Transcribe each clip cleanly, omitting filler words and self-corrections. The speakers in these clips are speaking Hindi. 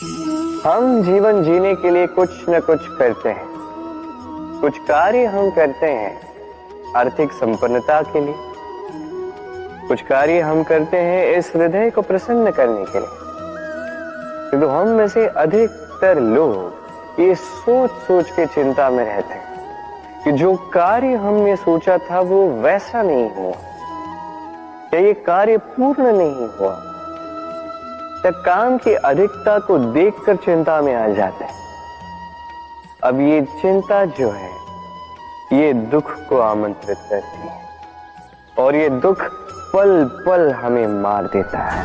हम जीवन जीने के लिए कुछ न कुछ करते हैं। कुछ कार्य हम करते हैं आर्थिक संपन्नता के लिए, कुछ कार्य हम करते हैं इस हृदय को प्रसन्न करने के लिए। किंतु हम में से अधिकतर लोग ये सोच सोच के चिंता में रहते हैं कि जो कार्य हमने सोचा था वो वैसा नहीं हुआ, या ये कार्य पूर्ण नहीं हुआ। तब काम की अधिकता को देखकर चिंता में आ जाते हैं। अब ये चिंता जो है ये दुख को आमंत्रित करती है, और ये दुख पल पल हमें मार देता है।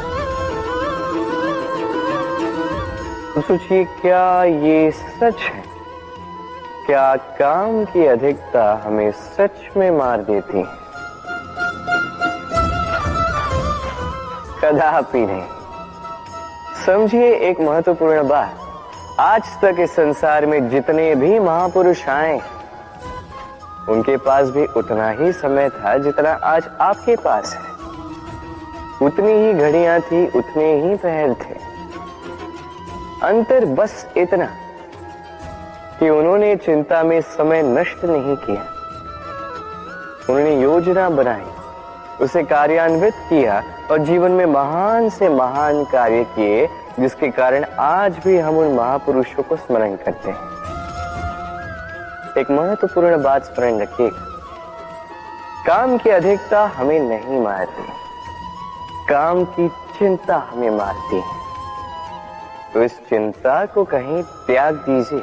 तो सोचिए, क्या ये सच है? क्या काम की अधिकता हमें सच में मार देती है? कदापि नहीं। समझिए एक महत्वपूर्ण बात, आज तक इस संसार में जितने भी महापुरुष आए उनके पास भी उतना ही समय था जितना आज आपके पास है। उतनी ही घड़ियां थी, उतने ही पहर थे। अंतर बस इतना कि उन्होंने चिंता में समय नष्ट नहीं किया। उन्होंने योजना बनाई, उसे कार्यान्वित किया और जीवन में महान से महान कार्य किए, जिसके कारण आज भी हम उन महापुरुषों को स्मरण करते हैं। एक महत्वपूर्ण बात स्मरण रखिएगा, काम की अधिकता हमें नहीं मारती, काम की चिंता हमें मारती है। तो इस चिंता को कहीं त्याग दीजिए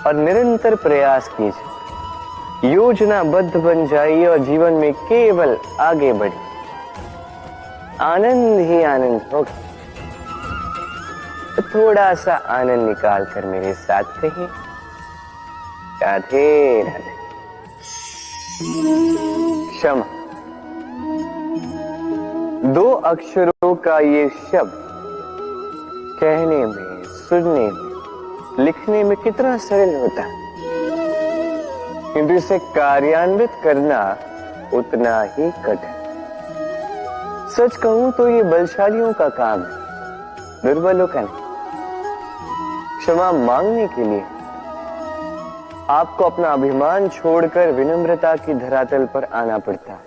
और निरंतर प्रयास कीजिए, योजनाबद्ध बन जाइए और जीवन में केवल आगे बढ़िए। आनंद ही आनंद होगा। तो थोड़ा सा आनंद निकाल कर मेरे साथ कहिए, राधे राधे। क्षमा, दो अक्षरों का ये शब्द कहने में, सुनने में, लिखने में कितना सरल होता है, किंतु इसे कार्यान्वित करना उतना ही कठिन। सच कहूं तो ये बलशालियों का काम है, दुर्बलों का नहीं। क्षमा मांगने के लिए आपको अपना अभिमान छोड़कर विनम्रता की धरातल पर आना पड़ता है,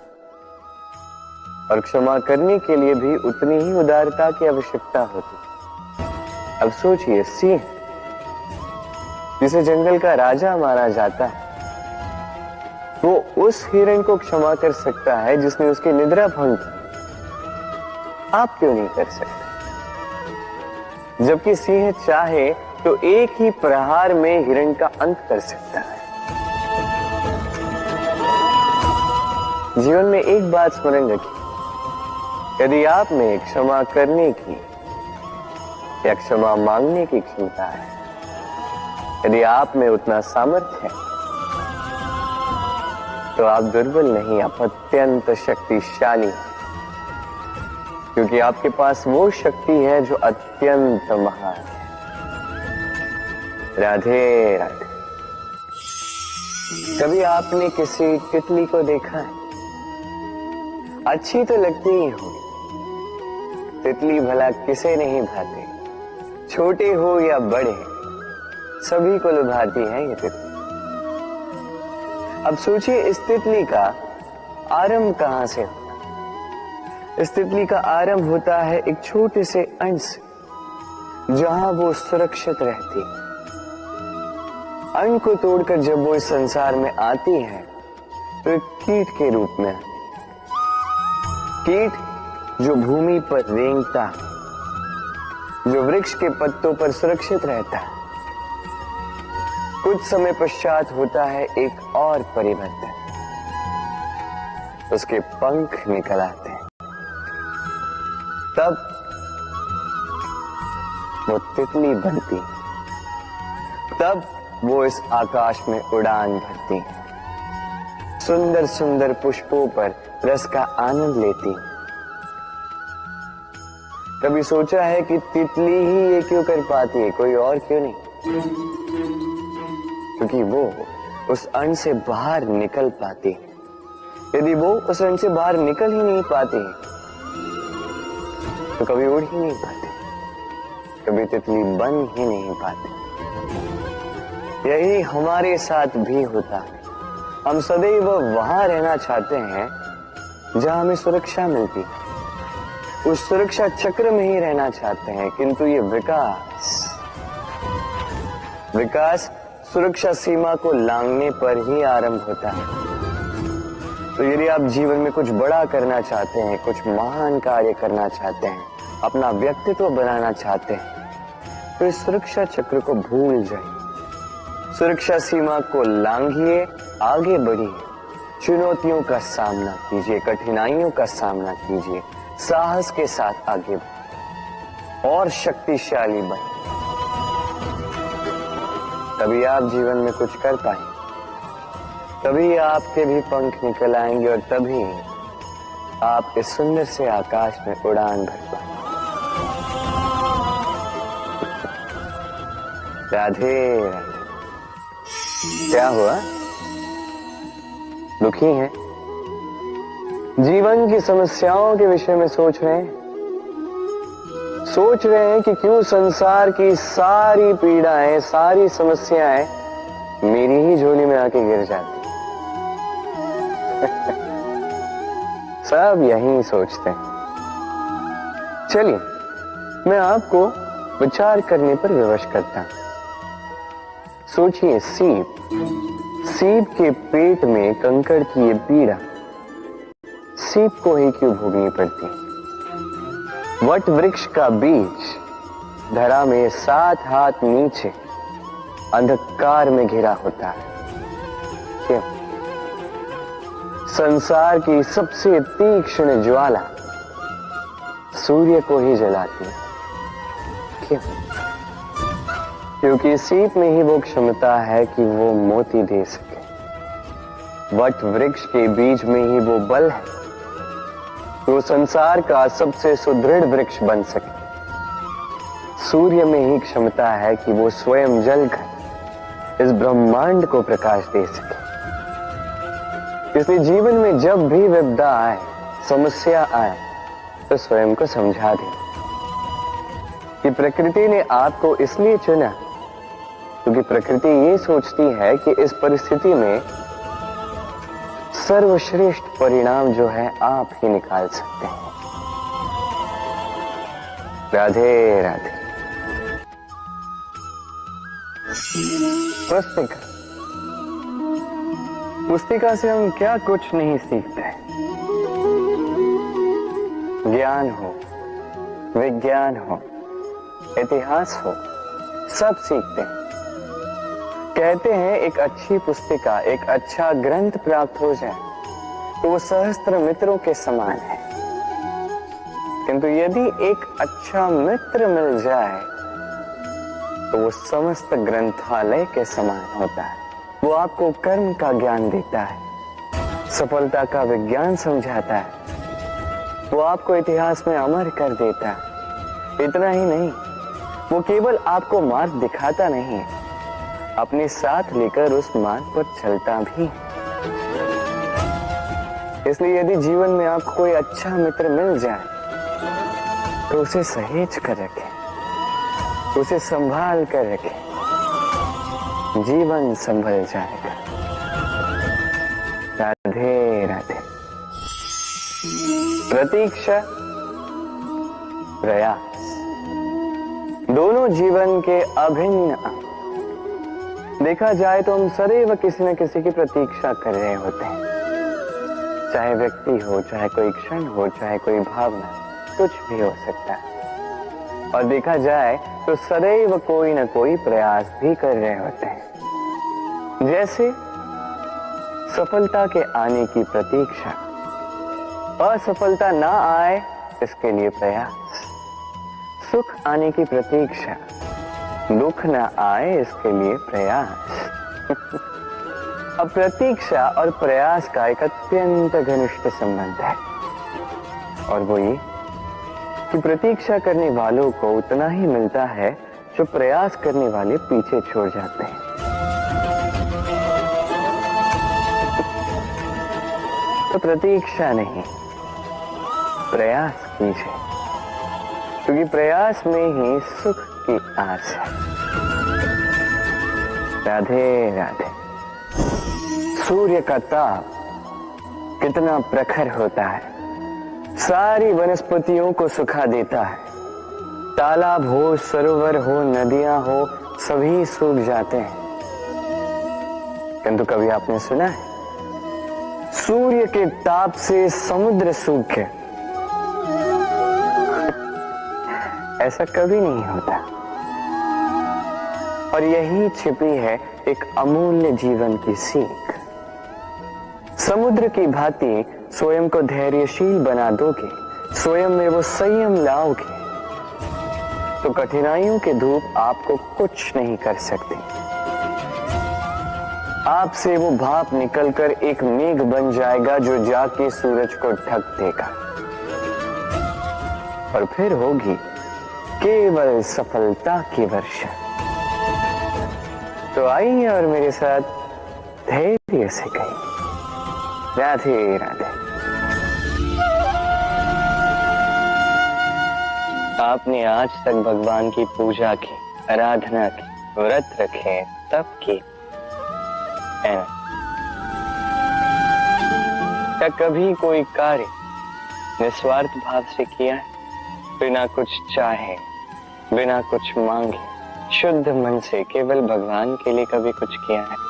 और क्षमा करने के लिए भी उतनी ही उदारता की आवश्यकता होती है। अब सोचिए, सिंह जिसे जंगल का राजा माना जाता है, वो उस हिरण को क्षमा कर सकता है जिसने उसकी निद्रा भंग की। आप क्यों नहीं कर सकते? जबकि सिंह चाहे तो एक ही प्रहार में हिरण का अंत कर सकता है। जीवन में एक बात स्मरण रखिए, यदि आप में क्षमा करने की या क्षमा मांगने की क्षमता है, यदि आप में उतना सामर्थ्य है, तो आप दुर्बल नहीं, आप अत्यंत शक्तिशाली हैं, क्योंकि आपके पास वो शक्ति है जो अत्यंत महान है। राधे राधे। कभी आपने किसी तितली को देखा है? अच्छी तो लगती ही होगी। तितली भला किसे नहीं भाती, छोटे हो या बड़े, सभी को लुभाती है ये तितली। अब सोचिए, इस तितली का आरंभ कहां से होता है? इस तितली का आरंभ होता है एक छोटे से अंश से, जहां वो सुरक्षित रहती है। अन्न को तोड़कर जब वो इस संसार में आती है तो एक कीट के रूप में आती है। कीट जो भूमि पर रेंगता, जो वृक्ष के पत्तों पर सुरक्षित रहता है। कुछ समय पश्चात होता है एक और परिवर्तन, उसके पंख निकल आते हैं। तब वो तितली बनती, तब वो इस आकाश में उड़ान भरती, सुंदर सुंदर पुष्पों पर रस का आनंद लेती। कभी सोचा है कि तितली ही ये क्यों कर पाती है, कोई और क्यों नहीं? क्योंकि वो उस अन्न से बाहर निकल पाती है। यदि वो उस अन्न से बाहर निकल ही नहीं पाती तो कभी उड़ ही नहीं पाती। कभी तितली बन ही नहीं पाते। यही हमारे साथ भी होता है। हम सदैव वहां रहना चाहते हैं जहां हमें सुरक्षा मिलती है, उस सुरक्षा चक्र में ही रहना चाहते हैं, किंतु ये विकास सुरक्षा सीमा को लांघने पर ही आरंभ होता है। तो यदि आप जीवन में कुछ बड़ा करना चाहते हैं, कुछ महान कार्य करना चाहते हैं, अपना व्यक्तित्व बनाना चाहते हैं, तो इस सुरक्षा चक्र को भूल जाइए। सुरक्षा सीमा को लांघिए, आगे बढ़िए, चुनौतियों का सामना कीजिए, कठिनाइयों का सामना कीजिए, साहस के साथ आगे बढ़िए और शक्तिशाली बनिए। तभी आप जीवन में कुछ कर पाएंगे, तभी आपके भी पंख निकल आएंगे और तभी आप इस सुंदर से आकाश में उड़ान भर पाएंगे। राधे राधे। क्या हुआ? दुखी हैं? जीवन की समस्याओं के विषय में सोच रहे हैं? सोच रहे हैं कि क्यों संसार की सारी पीड़ाएं, सारी समस्याएं मेरी ही झोली में आके गिर जाती। सब यही सोचते हैं। चलिए, मैं आपको विचार करने पर विवश करता हूं। सोचिए, सीप के पेट में कंकड़ की ये पीड़ा सीप को ही क्यों भोगनी पड़ती? वट वृक्ष का बीज धरा में 7 हाथ नीचे अंधकार में घिरा होता है। क्यों? संसार की सबसे तीक्ष्ण ज्वाला सूर्य को ही जलाती है। क्यों? क्योंकि सीप में ही वो क्षमता है कि वो मोती दे सके। वट वृक्ष के बीज में ही वो बल है कि वो संसार का सबसे सुदृढ़ वृक्ष बन सके। सूर्य में ही क्षमता है कि वो स्वयं जलकर इस ब्रह्मांड को प्रकाश दे सके। इसलिए जीवन में जब भी विपदा आए, समस्या आए, तो स्वयं को समझा दें कि प्रकृति ने आपको इसलिए चुना क्योंकि प्रकृति ये सोचती है कि इस परिस्थिति में सर्वश्रेष्ठ परिणाम जो है आप ही निकाल सकते हैं। राधे राधे। पुस्तिका से हम क्या कुछ नहीं सीखते। ज्ञान हो, विज्ञान हो, इतिहास हो, सब सीखते हैं। कहते हैं एक अच्छी पुस्तिका, एक अच्छा ग्रंथ प्राप्त हो जाए तो वो सहस्त्र मित्रों के समान है, किंतु यदि एक अच्छा मित्र मिल जाए तो वो समस्त ग्रंथालय के समान होता है। वो आपको कर्म का ज्ञान देता है, सफलता का विज्ञान समझाता है, वो आपको इतिहास में अमर कर देता है। इतना ही नहीं, वो केवल आपको मार्ग दिखाता नहीं, अपने साथ लेकर उस मार्ग पर चलता भी। इसलिए यदि जीवन में आपको कोई अच्छा मित्र मिल जाए तो उसे सहेज कर रखें, उसे संभाल कर रखें, जीवन संभल जाएगा। राधे राधे। प्रतीक्षा, प्रयास, दोनों जीवन के अभिन्न अंग। देखा जाए तो हम सदैव किसी न किसी की प्रतीक्षा कर रहे होते हैं, चाहे व्यक्ति हो, चाहे कोई क्षण हो, चाहे कोई भावना, कुछ भी हो सकता है। और देखा जाए तो सदैव कोई न कोई प्रयास भी कर रहे होते हैं। जैसे सफलता के आने की प्रतीक्षा, असफलता ना आए इसके लिए प्रयास, सुख आने की प्रतीक्षा, दुख न आए इसके लिए प्रयास। अब प्रतीक्षा और प्रयास का एक अत्यंत घनिष्ठ संबंध है, और वो ये कि प्रतीक्षा करने वालों को उतना ही मिलता है जो प्रयास करने वाले पीछे छोड़ जाते हैं। तो प्रतीक्षा नहीं, प्रयास कीजिए, क्योंकि प्रयास में ही सुख की आस है। राधे राधे। सूर्य का ताप कितना प्रखर होता है, सारी वनस्पतियों को सुखा देता है। तालाब हो, सरोवर हो, नदियां हो, सभी सूख जाते हैं। किंतु कभी आपने सुना है सूर्य के ताप से समुद्र सूखे? ऐसा कभी नहीं होता। और यही छिपी है एक अमूल्य जीवन की सीख। समुद्र की भांति स्वयं को धैर्यशील बना दोगे, स्वयं में वो संयम लाओगे, तो कठिनाइयों के धूप आपको कुछ नहीं कर सकते। आपसे वो भाप निकलकर एक मेघ बन जाएगा जो जाके सूरज को ढक देगा। और फिर होगी केवल सफलता की वर्षा। तो आइए और मेरे साथ धैर्य से कहिए राधे राधे। आपने आज तक भगवान की पूजा की, आराधना की, व्रत रखे, तप की, है ना? क्या कभी कोई कार्य निस्वार्थ भाव से किया है? बिना कुछ चाहे, बिना कुछ मांगे, शुद्ध मन से केवल भगवान के लिए कभी कुछ किया है?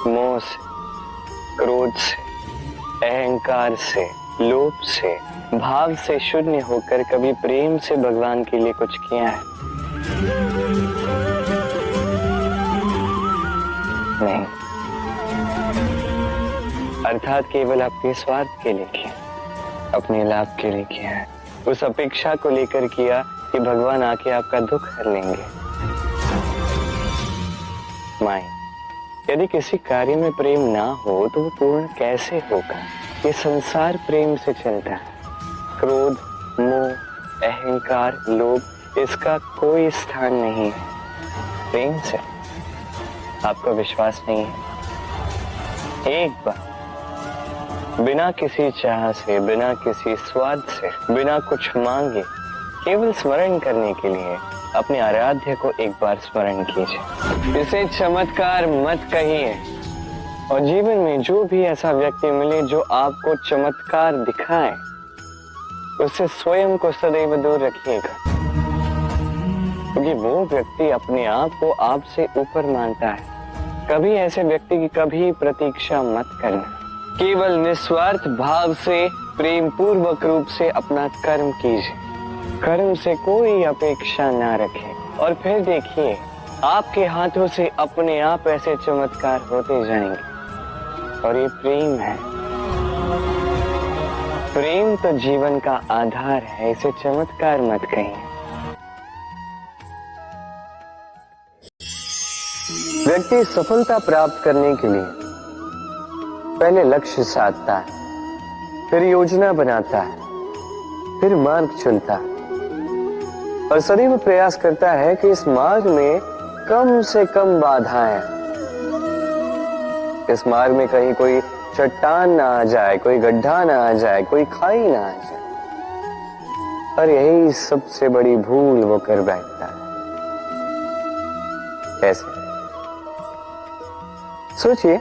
मोह से, क्रोध से, अहंकार से, लोभ से, भाव से शून्य होकर कभी प्रेम से भगवान के लिए कुछ किया है? नहीं। अर्थात केवल अपने स्वार्थ के लिए किया, अपने लाभ के लिए किया है। उस अपेक्षा को लेकर किया कि भगवान आके आपका दुख हर लेंगे। माई, यदि किसी कार्य में प्रेम ना हो तो वो पूर्ण कैसे होगा? ये संसार प्रेम से चलता है। क्रोध, मोह, अहंकार, लोभ, इसका कोई स्थान नहीं है प्रेम से। आपको विश्वास नहीं है? एक बार बिना किसी चाह से, बिना किसी स्वार्थ से, बिना कुछ मांगे, केवल स्मरण करने के लिए अपने आराध्य को एक बार स्मरण कीजिए। इसे चमत्कार मत कहिए। और जीवन में जो भी ऐसा व्यक्ति मिले जो आपको चमत्कार दिखाए, उससे स्वयं को सदैव दूर रखिएगा, क्योंकि वो व्यक्ति अपने आप को आपसे ऊपर मानता है। कभी ऐसे व्यक्ति की कभी प्रतीक्षा मत करना। केवल निस्वार्थ भाव से, प्रेम पूर्वक रूप से अपना कर्म कीजिए। कर्म से कोई अपेक्षा ना रखें और फिर देखिए आपके हाथों से अपने आप ऐसे चमत्कार होते जाएंगे। और ये प्रेम है। प्रेम तो जीवन का आधार है, इसे चमत्कार मत कहिए। व्यक्ति सफलता प्राप्त करने के लिए पहले लक्ष्य साधता है, फिर योजना बनाता है, फिर मार्ग चुनता है और सदैव प्रयास करता है कि इस मार्ग में कम से कम बाधाएं, इस मार्ग में कहीं कोई चट्टान ना आ जाए, कोई गड्ढा ना आ जाए, कोई खाई ना आ जाए। और यही सबसे बड़ी भूल वो कर बैठता है। कैसे? सोचिए,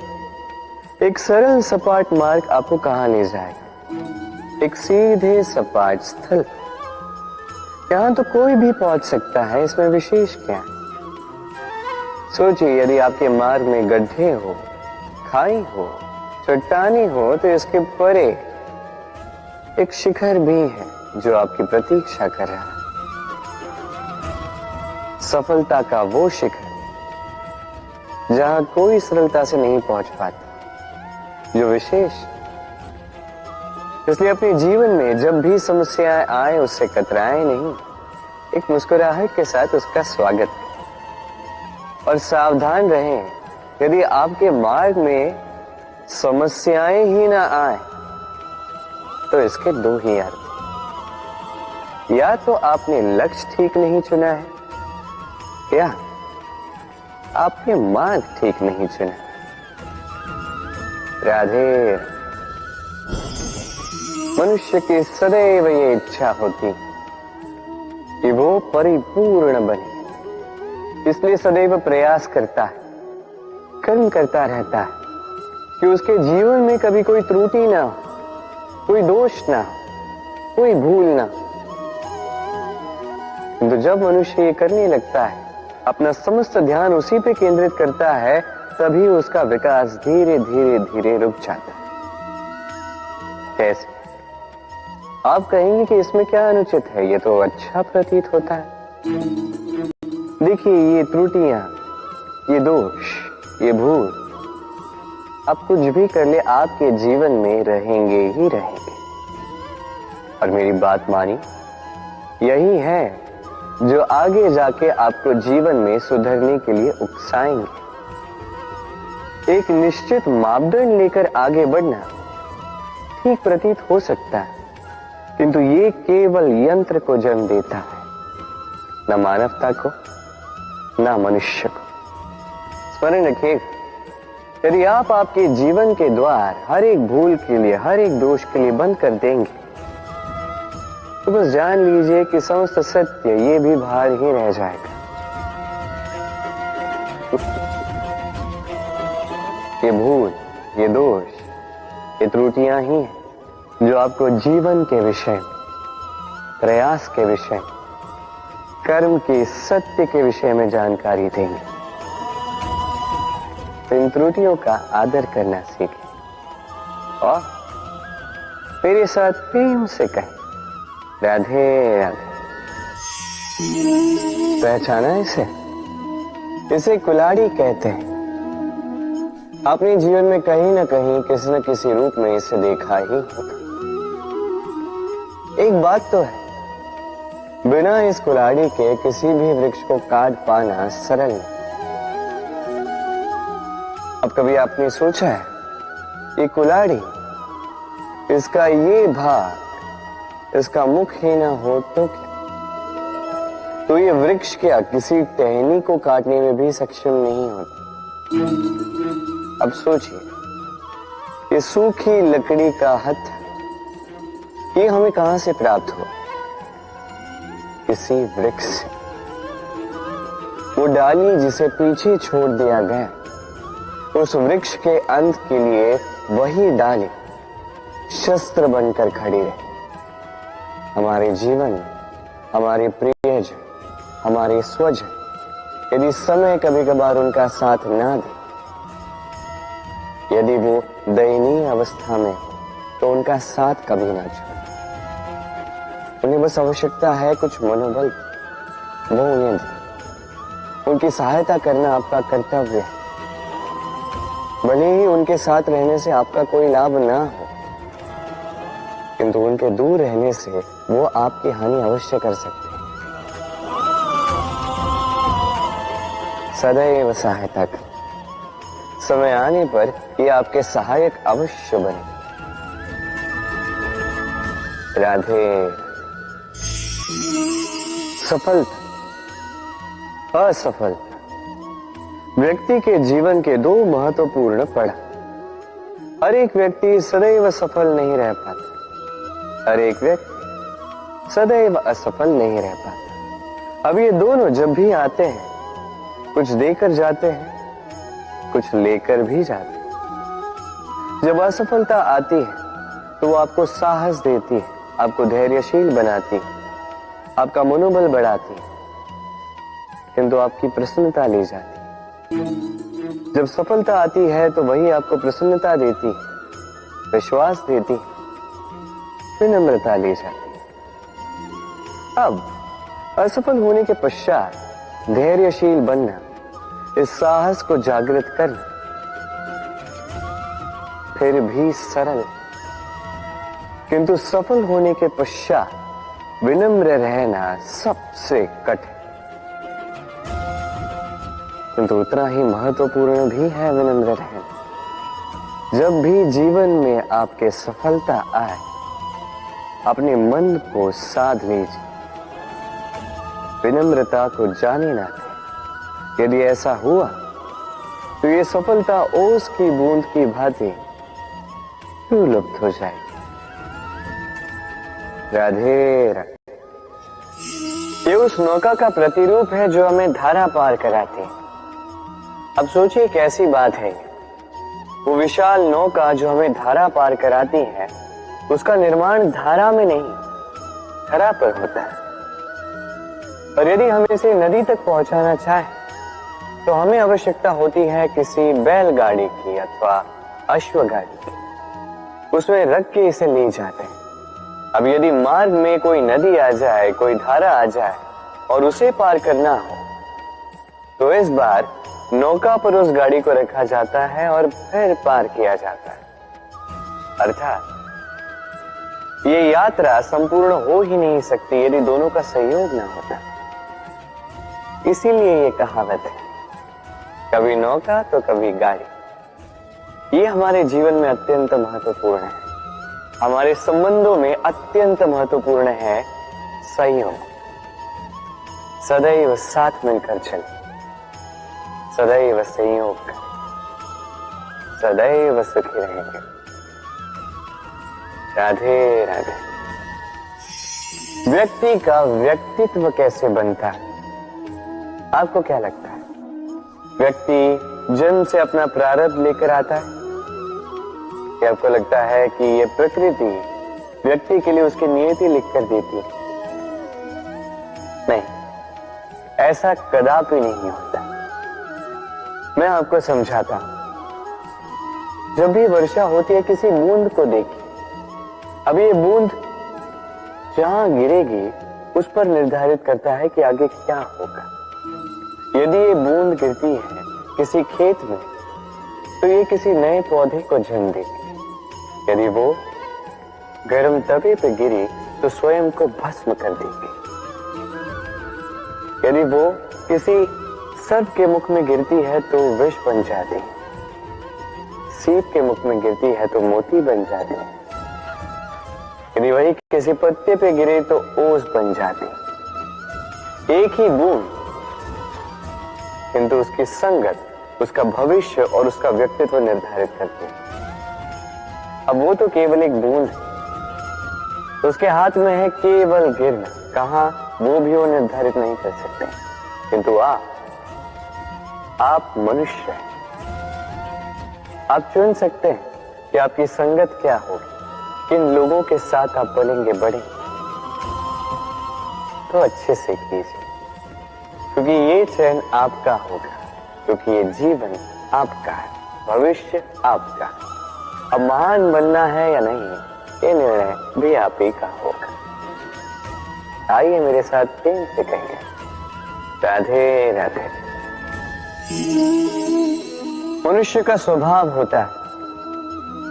एक सरल सपाट मार्ग आपको कहां ले जाएगा? एक सीधे सपाट स्थल। यहां तो कोई भी पहुंच सकता है, इसमें विशेष क्या है? सोचिए, यदि आपके मार्ग में गड्ढे हो, खाई हो, चट्टानी हो, तो इसके परे एक शिखर भी है जो आपकी प्रतीक्षा कर रहा है। सफलता का वो शिखर जहां कोई सरलता से नहीं पहुंच पाता, जो विशेष। इसलिए अपने जीवन में जब भी समस्याएं आए उससे कतराएं नहीं, एक मुस्कुराहट के साथ उसका स्वागत करें। और सावधान रहें, यदि आपके मार्ग में समस्याएं ही ना आए तो इसके दो ही अर्थ। या तो आपने लक्ष्य ठीक नहीं चुना है, या आपने मार्ग ठीक नहीं चुना। राधे। मनुष्य की सदैव ये इच्छा होती कि वो परिपूर्ण बने, इसलिए सदैव प्रयास करता है, कर्म करता रहता है कि उसके जीवन में कभी कोई त्रुटि ना हो, कोई दोष ना हो, कोई भूल ना हो। किंतु जब मनुष्य ये करने लगता है, अपना समस्त ध्यान उसी पे केंद्रित करता है, तभी उसका विकास धीरे धीरे धीरे रुक जाता है। कैसे? आप कहेंगे कि इसमें क्या अनुचित है, ये तो अच्छा प्रतीत होता है। देखिए, ये त्रुटियां, ये दोष, ये भूल, आप कुछ भी कर ले, आपके जीवन में रहेंगे ही रहेंगे। और मेरी बात मानी, यही है जो आगे जाके आपको जीवन में सुधरने के लिए उकसाएंगे। एक निश्चित मापदंड लेकर आगे बढ़ना ठीक प्रतीत हो सकता है, किंतु ये केवल यंत्र को जन्म देता है, न मानवता को, न मनुष्य को। स्मरण रखिए, यदि आप आपके जीवन के द्वार हर एक भूल के लिए, हर एक दोष के लिए बंद कर देंगे, तो बस जान लीजिए कि समस्त सत्य ये भी बाहर ही रह जाएगा। ये भूल, ये दोष, ये त्रुटियां ही हैं जो आपको जीवन के विषय, प्रयास के विषय, कर्म के सत्य के विषय में जानकारी देंगे। तो इन त्रुटियों का आदर करना सीखें और मेरे साथ प्रेम से कहें, राधे राधे। पहचाना इसे? इसे कुल्हाड़ी कहते हैं। आपने जीवन में कहीं ना कहीं किसी न किसी रूप में इसे देखा ही होगा। एक बात तो है, बिना इस कुल्हाड़ी के किसी भी वृक्ष को काट पाना सरल नहीं। अब कभी आपने सोचा है, ये कुल्हाड़ी, इसका ये भाग, इसका मुख ही ना हो तो क्या? तो ये वृक्ष क्या किसी टहनी को काटने में भी सक्षम नहीं होता? अब सोचिए, ये सूखी लकड़ी का हत्था, ये हमें कहां से प्राप्त हुआ? किसी वृक्ष से। वो डाली जिसे पीछे छोड़ दिया गया, उस वृक्ष के अंत के लिए वही डाली शस्त्र बनकर खड़ी रही। हमारे जीवन में हमारे प्रियजन, हमारे स्वजन, यदि समय कभी कभार उनका साथ ना दे, यदि वो दयनीय अवस्था में हो, तो उनका साथ कभी ना छोड़े। उन्हें बस आवश्यकता है कुछ मनोबल, वो उन्हें दे। उनकी सहायता करना आपका कर्तव्य है। भले ही उनके साथ रहने से आपका कोई लाभ ना हो, किंतु उनके दूर रहने से वो आपकी हानि अवश्य कर सकते हैं। सदैव सहायता करें। समय आने पर ये आपके सहायक अवश्य बने। राधे। सफलता, असफलता व्यक्ति के जीवन के दो महत्वपूर्ण पड़ाव। हर एक व्यक्ति सदैव सफल नहीं रह पाता, हर एक व्यक्ति सदैव असफल नहीं रह पाता। अब ये दोनों जब भी आते हैं, कुछ देकर जाते हैं, कुछ लेकर भी जाते हैं। जब असफलता आती है तो वो आपको साहस देती है, आपको धैर्यशील बनाती है, आपका मनोबल बढ़ाती है, किंतु आपकी प्रसन्नता ले जाती है। जब सफलता आती है तो वही आपको प्रसन्नता देती है, विश्वास देती है, विनम्रता ले जाती है। अब असफल होने के पश्चात धैर्यशील बनना, इस साहस को जागृत करना फिर भी सरल, किंतु सफल होने के पश्चात विनम्र रहना सबसे कठिन, किंतु उतना ही महत्वपूर्ण भी है विनम्र रहना। जब भी जीवन में आपके सफलता आए, अपने मन को साध लीजिए, विनम्रता को जाने ना दें। यदि ऐसा हुआ तो ये सफलता ओस की बूंद की भांति लुप्त हो जाएगी। राधे राधे। ये उस नौका का प्रतिरूप है जो हमें धारा पार कराती है। अब सोचिए कैसी बात है, वो विशाल नौका जो हमें धारा पार कराती है, उसका निर्माण धारा में नहीं धरा पर होता है। और यदि हम इसे नदी तक पहुंचाना चाहें तो हमें आवश्यकता होती है किसी बैलगाड़ी की अथवा अश्वगाड़ी की। उसमें रख के इसे ले जाते हैं। अब यदि मार्ग में कोई नदी आ जाए, कोई धारा आ जाए और उसे पार करना हो तो इस बार नौका पर उस गाड़ी को रखा जाता है और फिर पार किया जाता है। अर्थात ये यात्रा संपूर्ण हो ही नहीं सकती यदि दोनों का सहयोग ना होता। इसीलिए ये कहावत है, कभी नौका तो कभी गाड़ी। ये हमारे जीवन में अत्यंत महत्वपूर्ण है। हमारे संबंधों में अत्यंत महत्वपूर्ण है संयोग। सदैव साथ मिलकर चले, सदैव संयोग, सदैव सुखी रहेंगे। राधे राधे। व्यक्ति का व्यक्तित्व कैसे बनता है, आपको क्या लगता है? व्यक्ति जन्म से अपना प्रारब्ध लेकर आता है कि आपको लगता है कि ये प्रकृति व्यक्ति के लिए उसकी नियति लिखकर देती है? नहीं, ऐसा कदापि नहीं होता। मैं आपको समझाता हूं। जब भी वर्षा होती है, किसी बूंद को देखिए। अब ये बूंद जहां गिरेगी उस पर निर्धारित करता है कि आगे क्या होगा। यदि ये बूंद गिरती है किसी खेत में तो ये किसी नए पौधे को जन्म देगी। यदि वो गर्म तवे पे गिरी तो स्वयं को भस्म कर देगी। यदि वो किसी सर्प के मुख में गिरती है तो विष बन जाती है। सीप के मुख में गिरती है तो मोती बन जाती है। यदि वही किसी पत्ते पे गिरे तो ओस बन जाती। एक ही बूंद, किंतु उसकी संगत, उसका भविष्य और उसका व्यक्तित्व निर्धारित करती है। अब वो तो केवल एक बूंद है, उसके हाथ में है केवल गिरना। कहां वो भी वो निर्धारित नहीं कर सकते। किंतु आप मनुष्य हैं। आप चुन सकते हैं कि आपकी संगत क्या होगी, किन लोगों के साथ आप पलेंगे बढ़ेंगे। तो अच्छे से कीजिए, क्योंकि ये चयन आपका होगा, क्योंकि ये जीवन आपका है, भविष्य आपका। अब महान बनना है या नहीं, ये निर्णय भी आप ही का होगा। आइए मेरे साथ प्रेम से कहिए, राधे राधे। मनुष्य का स्वभाव होता है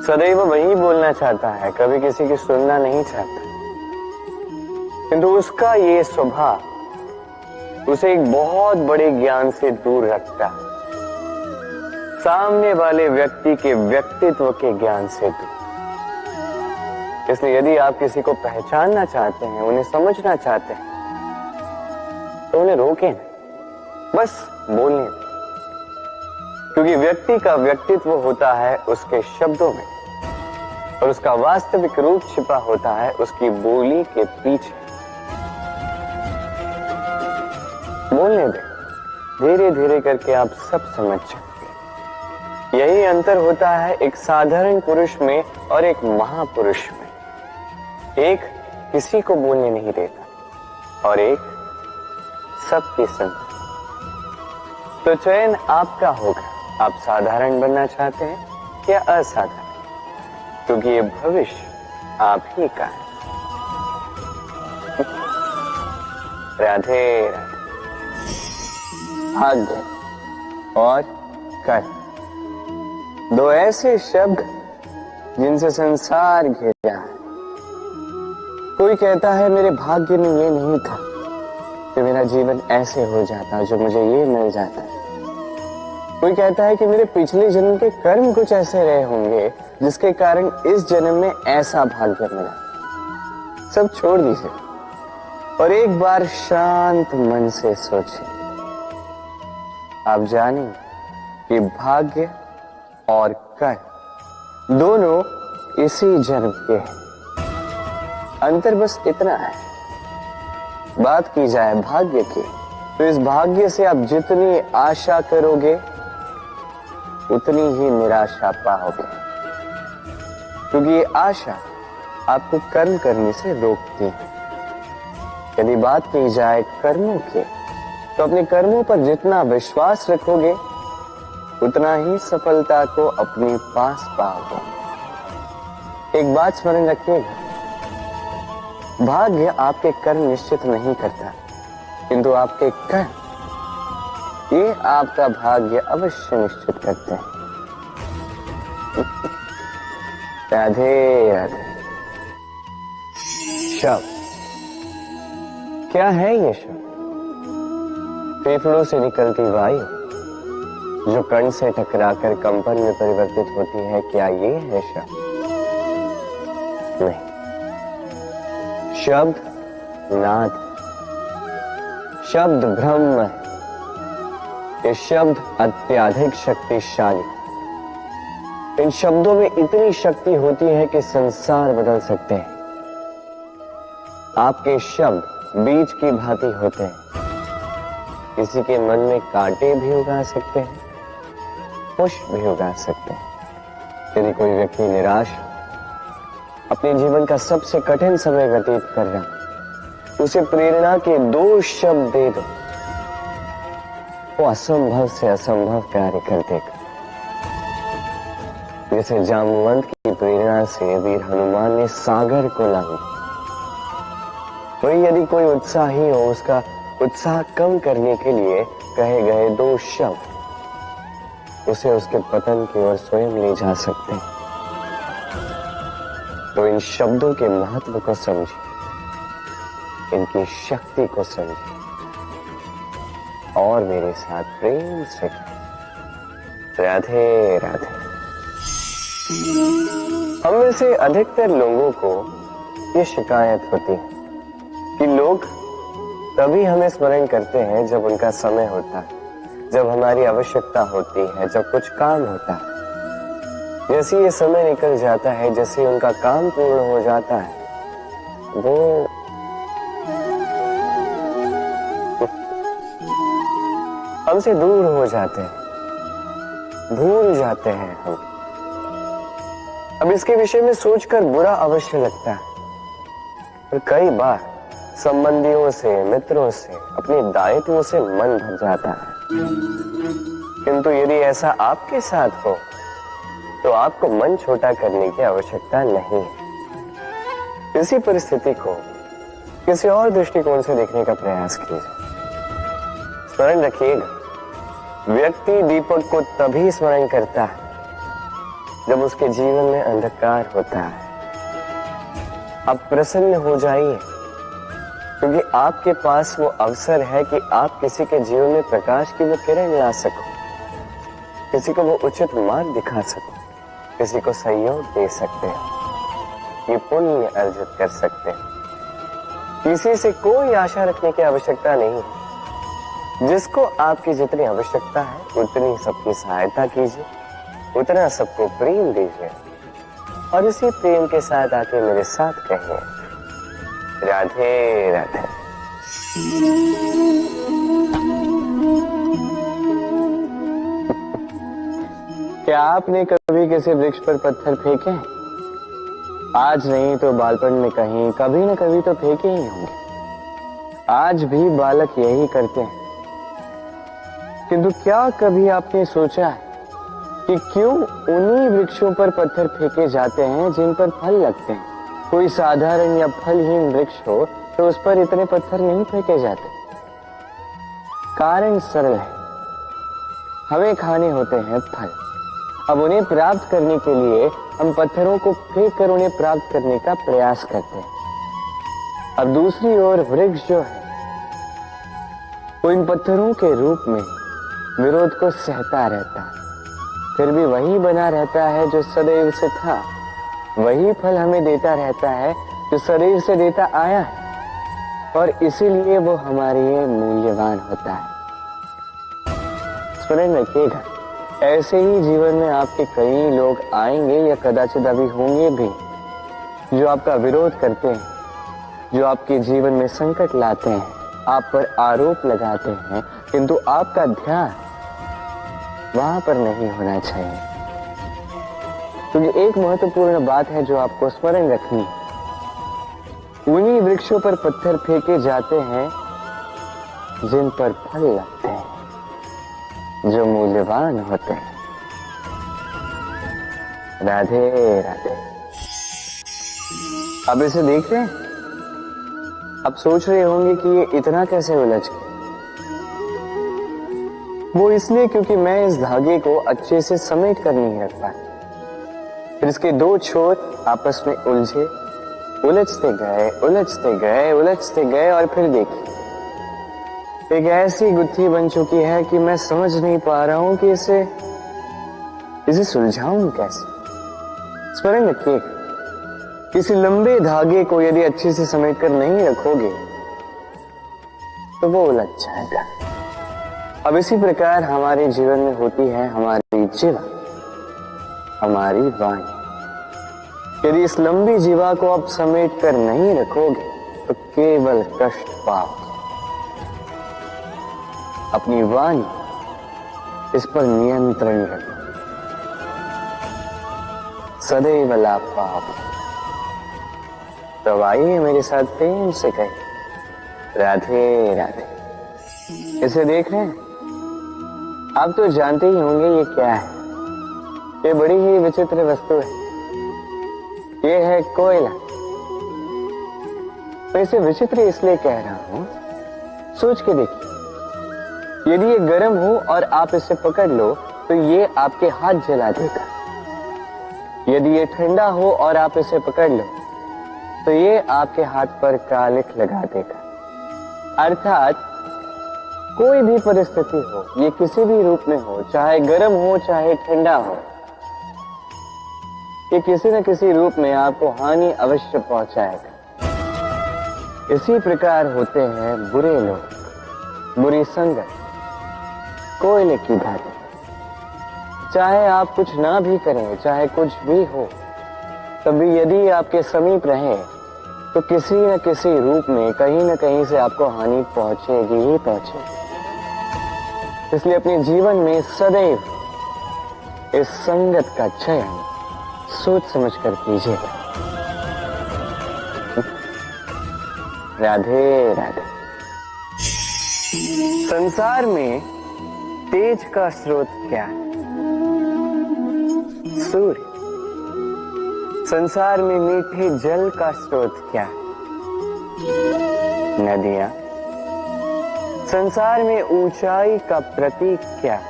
सदैव वही बोलना चाहता है, कभी किसी की सुनना नहीं चाहता। किंतु उसका ये स्वभाव उसे एक बहुत बड़े ज्ञान से दूर रखता है, सामने वाले व्यक्ति के व्यक्तित्व के ज्ञान से दूर। इसलिए यदि आप किसी को पहचानना चाहते हैं, उन्हें समझना चाहते हैं, तो उन्हें रोकें, बस बोलने दें। क्योंकि व्यक्ति का व्यक्तित्व होता है उसके शब्दों में और उसका वास्तविक रूप छिपा होता है उसकी बोली के पीछे। बोलने दें, धीरे धीरे करके आप सब समझ जाएंगे। यही अंतर होता है एक साधारण पुरुष में और एक महापुरुष में। एक किसी को बोलने नहीं देता और एक सबकी सुनता। तो चयन आपका होगा, आप साधारण बनना चाहते हैं या असाधारण, क्योंकि ये भविष्य आप ही का है। राधे राधे। भाग्य और कर्म, दो ऐसे शब्द जिनसे संसार घिरा है। कोई कहता है मेरे भाग्य में ये नहीं था कि मेरा जीवन ऐसे हो जाता, जो मुझे ये मिल जाता। कोई कहता है कि मेरे पिछले जन्म के कर्म कुछ ऐसे रहे होंगे जिसके कारण इस जन्म में ऐसा भाग्य मिला। सब छोड़ दीजिए और एक बार शांत मन से सोचिए। आप जानेंगे कि भाग्य और कर्म दोनों इसी जन्म के हैं। अंतर बस इतना है। बात की जाए भाग्य की, तो इस भाग्य से आप जितनी आशा करोगे उतनी ही निराशा पाओगे, क्योंकि ये आशा आपको कर्म करने से रोकती है। यदि बात की जाए कर्मों की, तो अपने कर्मों पर जितना विश्वास रखोगे उतना ही सफलता को अपने पास पाओगे। एक बात स्मरण रखिएगा, भाग्य आपके कर्म निश्चित नहीं करता, किंतु आपके कर्म ये आपका भाग्य अवश्य निश्चित करते हैं। राधे राधे। शब्द क्या है? ये शब्द फेफड़ों से निकलती वायु जो कण से टकराकर कंपन में परिवर्तित होती है, क्या ये है शब्द? नहीं। शब्द नाद, शब्द ब्रह्म है। ये शब्द अत्यधिक शक्तिशाली। इन शब्दों में इतनी शक्ति होती है कि संसार बदल सकते हैं। आपके शब्द बीज की भांति होते हैं, किसी के मन में कांटे भी उगा सकते हैं, पुष्प भी उगा सकते हैं। यदि कोई व्यक्ति निराश, अपने जीवन का सबसे कठिन समय व्यतीत कर रहा, उसे प्रेरणा के 2 शब्द दे दो, वो असंभव से असंभव कार्य कर देगा। जैसे जामवंत की प्रेरणा से वीर हनुमान ने सागर को लांघा, वही यदि कोई उत्साही हो, उसका उत्साह कम करने के लिए कहे गए 2 शब्द उसे उसके पतन की ओर स्वयं ले जा सकते हैं। तो इन शब्दों के महत्व को समझिए, इनकी शक्ति को समझिए और मेरे साथ प्रेम से राधे राधे। हम में से अधिकतर लोगों को ये शिकायत होती है कि लोग तभी हमें स्मरण करते हैं जब उनका समय होता है, जब हमारी आवश्यकता होती है, जब कुछ काम होता है। जैसे ये समय निकल जाता है, जैसे उनका काम पूर्ण हो जाता है, वो हमसे दूर हो जाते हैं, भूल जाते हैं हम। अब इसके विषय में सोचकर बुरा अवश्य लगता है, और कई बार संबंधियों से, मित्रों से, अपने दायित्वों से मन भर जाता है। किंतु यदि ऐसा आपके साथ हो तो आपको मन छोटा करने की आवश्यकता नहीं है। इसी परिस्थिति को किसी और दृष्टिकोण से देखने का प्रयास कीजिए। स्मरण रखिएगा, व्यक्ति दीपक को तभी स्मरण करता है जब उसके जीवन में अंधकार होता है। आप प्रसन्न हो जाइए, क्योंकि आपके पास वो अवसर है कि आप किसी के जीवन में प्रकाश की वो किरण ला सको, किसी को वो उचित मार्ग दिखा सको, किसी को सहयोग दे सकते हैं, ये पुण्य अर्जित कर सकते हैं। किसी से कोई आशा रखने की आवश्यकता नहीं है। जिसको आपकी जितनी आवश्यकता है उतनी सबकी सहायता कीजिए, उतना सबको प्रेम दीजिए, और इसी प्रेम के साथ आके मेरे साथ कहिए राधे राधे। क्या आपने कभी किसी वृक्ष पर पत्थर फेंके हैं? आज नहीं तो बालपन में कहीं कभी न कभी तो फेंके ही होंगे। आज भी बालक यही करते हैं। किंतु क्या कभी आपने सोचा है कि क्यों उन्हीं वृक्षों पर पत्थर फेंके जाते हैं जिन पर फल लगते हैं? कोई साधारण या फलहीन वृक्ष हो तो उस पर इतने पत्थर नहीं फेंके जाते। कारण सरल है, हमें खाने होते हैं फल। अब उन्हें प्राप्त करने के लिए हम पत्थरों को फेंक कर उन्हें प्राप्त करने का प्रयास करते हैं। अब दूसरी ओर वृक्ष जो है वो इन पत्थरों के रूप में विरोध को सहता रहता है, फिर भी वही बना रहता है जो सदैव से था। वही फल हमें देता रहता है जो सदैव से देता आया है, और इसीलिए वो हमारे लिए मूल्यवान होता है। स्मरण रखिएगा, ऐसे ही जीवन में आपके कई लोग आएंगे या कदाचित अभी होंगे भी जो आपका विरोध करते हैं, जो आपके जीवन में संकट लाते हैं, आप पर आरोप लगाते हैं, किंतु आपका ध्यान वहां पर नहीं होना चाहिए। क्योंकि एक महत्वपूर्ण बात है जो आपको स्मरण रखनी है। उन्हीं वृक्षों पर पत्थर फेंके जाते हैं जिन पर फल लगते हैं, जो मूल्यवान होते हैं। राधे राधे। अब इसे देख रहे हैं? अब सोच रहे होंगे कि ये इतना कैसे उलझ गया। वो इसलिए क्योंकि मैं इस धागे को अच्छे से समेट कर नहीं रख पाया। फिर इसके दो छोर आपस में उलझे, उलझते गए, उलझते गए, उलझते गए, और फिर देखिए एक ऐसी गुत्थी बन चुकी है कि मैं समझ नहीं पा रहा हूं कि इसे सुलझाऊं कैसे। स्मरण रखिए, किसी लंबे धागे को यदि अच्छे से समेट कर नहीं रखोगे तो वो उलझ जाएगा। अब इसी प्रकार हमारे जीवन में होती है हमारी जीवा, हमारी वाणी। यदि इस लंबी जीवा को आप समेट कर नहीं रखोगे तो केवल कष्ट पाओगे। अपनी वाणी, इस पर नियंत्रण रखो, सदैव लाभ पाओगे। तो आइए मेरे साथ प्रेम से कहिए राधे राधे। इसे देख रहे हैं? आप तो जानते ही होंगे ये क्या है। ये बड़ी ही विचित्र वस्तु है। ये है कोयला। मैं इसे विचित्र इसलिए कह रहा हूं, सोच के देखिए, यदि ये गर्म हो और आप इसे पकड़ लो तो ये आपके हाथ जला देगा। यदि ये ठंडा हो और आप इसे पकड़ लो तो ये आपके हाथ पर कालिख लगा देगा। अर्थात कोई भी परिस्थिति हो, ये किसी भी रूप में हो, चाहे गर्म हो चाहे ठंडा हो, ये किसी न किसी रूप में आपको हानि अवश्य पहुंचाएगा। इसी प्रकार होते हैं बुरे लोग, बुरी संगत, कोयले की भांति। चाहे आप कुछ ना भी करें, चाहे कुछ भी हो, तभी यदि आपके समीप रहे तो किसी न किसी रूप में कहीं न कहीं से आपको हानि पहुंचेगी ही पहुंचेगी। इसलिए अपने जीवन में सदैव इस संगत का चयन सोच समझ कर कीजिएगा। राधे राधे। संसार में तेज का स्रोत क्या है? सूर्य। संसार में मीठे जल का स्रोत क्या है? नदियां। संसार में ऊंचाई का प्रतीक क्या है?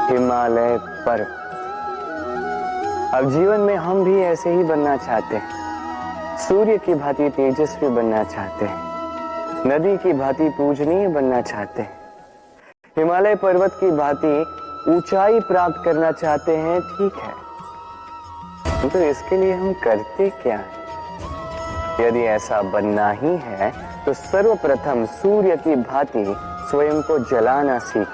हिमालय पर्वत। अब जीवन में हम भी ऐसे ही बनना चाहते हैं। सूर्य की भांति तेजस्वी बनना चाहते हैं, नदी की भांति पूजनीय बनना चाहते हैं, हिमालय पर्वत की भांति ऊंचाई प्राप्त करना चाहते हैं। ठीक है, तो इसके लिए हम करते क्या हैं? यदि ऐसा बनना ही है तो सर्वप्रथम सूर्य की भांति स्वयं को जलाना सीख।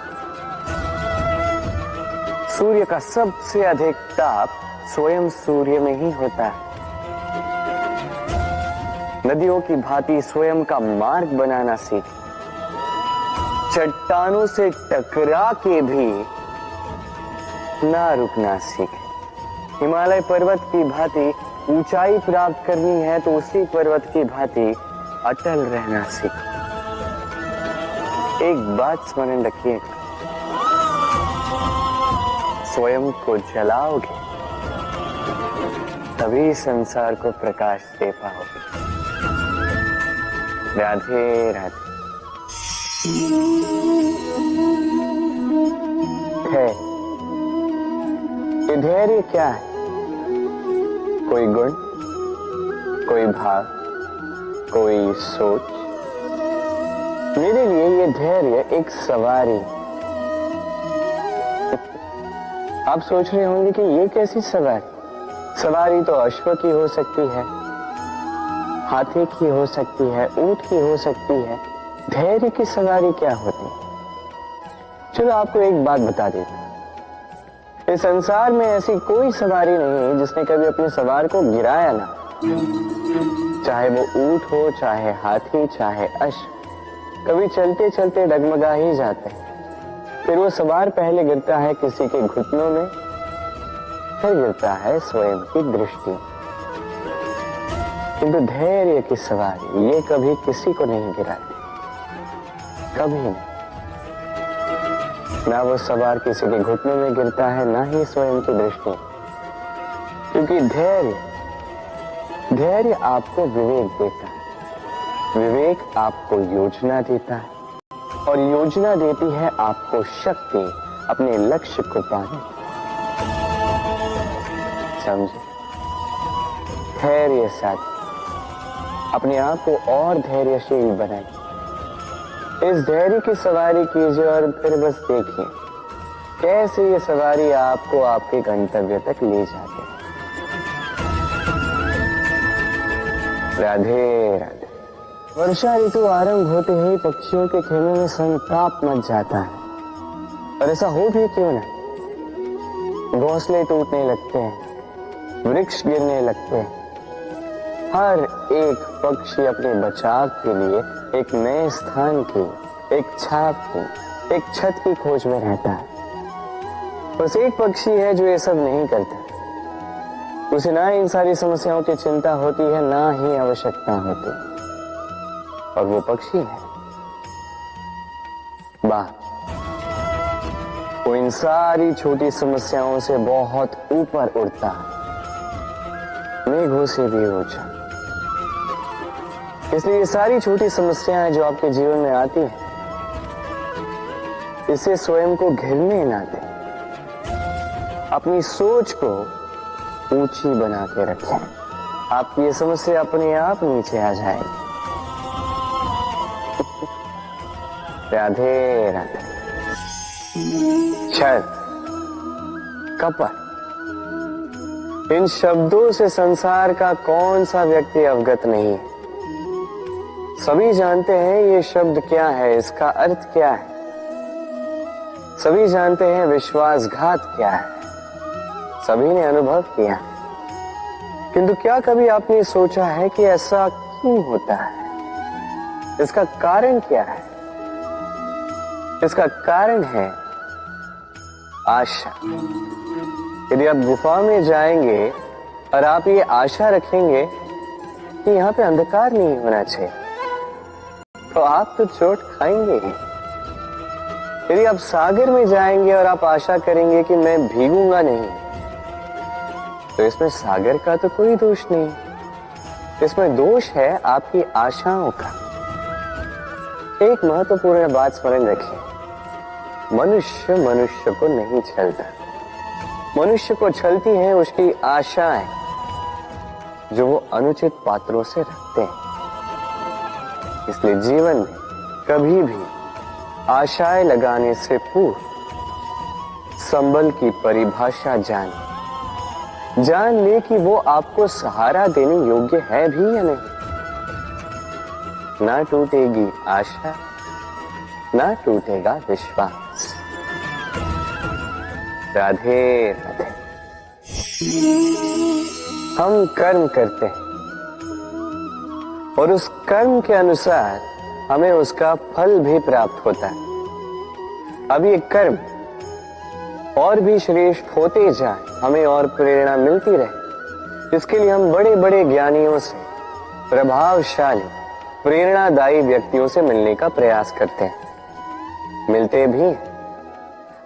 सूर्य का सबसे अधिक ताप स्वयं सूर्य में ही होता है। नदियों की भांति स्वयं का मार्ग बनाना सीख। चट्टानों से टकरा के भी ना रुकना सीखे। हिमालय पर्वत की भांति ऊंचाई प्राप्त करनी है तो उसी पर्वत की भांति अटल रहना सीखे। एक बात स्मरण रखिए, स्वयं को जलाओगे तभी संसार को प्रकाश दे पाओगे। राधे राधे। धैर्य क्या है? कोई गुण, कोई भाव, कोई सोच। मेरे लिए ये धैर्य एक सवारी। आप सोच रहे होंगे कि ये कैसी सवारी? सवारी तो अश्व की हो सकती है, हाथी की हो सकती है, ऊंट की हो सकती है। धैर्य की सवारी क्या होती है? चलो आपको एक बात बता देता हूं। इस संसार में ऐसी कोई सवारी नहीं है जिसने कभी अपने सवार को गिराया ना। चाहे वो ऊंट हो, चाहे हाथी, चाहे अश्व, कभी चलते चलते डगमगा ही जाते हैं। फिर वो सवार पहले गिरता है किसी के घुटनों में, फिर गिरता है स्वयं की दृष्टि। किंतु धैर्य की सवारी ये कभी किसी को नहीं गिराती, कभी नहीं। ना वो सवार किसी के घुटनों में गिरता है, ना ही स्वयं की दृष्टि। क्योंकि धैर्य आपको विवेक देता है, विवेक आपको योजना देता है, और योजना देती है आपको शक्ति अपने लक्ष्य को पाने। समझे? धैर्य साथ अपने आप को और धैर्यशील बनाइए। इस धैर्य की सवारी कीजिए और फिर बस देखिए कैसे ये सवारी आपको आपके गंतव्य तक ले जाती है। राधे राधे। वर्षा ऋतु आरंभ होते ही पक्षियों के खेमे में संताप मच जाता है, और ऐसा हो भी क्यों ना। घोंसले टूटने लगते हैं, वृक्ष गिरने लगते हैं। हर एक पक्षी अपने बचाव के लिए एक नए स्थान की, एक छाप की, एक छत की खोज में रहता है। बस एक पक्षी है जो ये सब नहीं करता। उसे ना इन सारी समस्याओं की चिंता होती है, ना ही आवश्यकता होती, और वो पक्षी है बाघ। वो इन सारी छोटी समस्याओं से बहुत ऊपर उड़ता है, मेघों से भी ऊंचा। इसलिए ये सारी छोटी समस्याएं जो आपके जीवन में आती हैं, इसे स्वयं को घिरने ना दें। अपनी सोच को ऊंची बना के रखें। आपकी ये समस्या अपने आप नीचे आ जाएगी। राधे राधे। छल, कपट, इन शब्दों से संसार का कौन सा व्यक्ति अवगत नहीं है। सभी जानते हैं ये शब्द क्या है, इसका अर्थ क्या है। सभी जानते हैं विश्वासघात क्या है, सभी ने अनुभव किया। किंतु क्या कभी आपने सोचा है कि ऐसा क्यों होता है? इसका कारण क्या है? इसका कारण है आशा। यदि आप गुफा में जाएंगे और आप ये आशा रखेंगे कि यहाँ पे अंधकार नहीं होना चाहिए, तो आप तो चोट खाएंगे ही। यदि आप सागर में जाएंगे और आप आशा करेंगे कि मैं भीगूंगा नहीं, तो इसमें सागर का तो कोई दोष नहीं, इसमें दोष है आपकी आशाओं का। एक महत्वपूर्ण बात स्मरण रखिए, मनुष्य मनुष्य को नहीं छलता। मनुष्य को छलती हैं उसकी आशाएं जो वो अनुचित पात्रों से रखते हैं। इसलिए जीवन में कभी भी आशाएं लगाने से पूर्व संबल की परिभाषा जान ले कि वो आपको सहारा देने योग्य है भी या नहीं। ना टूटेगी आशा, ना टूटेगा विश्वास। राधे राधे। हम कर्म करते हैं और उस कर्म के अनुसार हमें उसका फल भी प्राप्त होता है। अब ये कर्म और भी श्रेष्ठ होते जाए, हमें और प्रेरणा मिलती रहे, इसके लिए हम बड़े बड़े ज्ञानियों से, प्रभावशाली, प्रेरणादायी व्यक्तियों से मिलने का प्रयास करते हैं। मिलते भी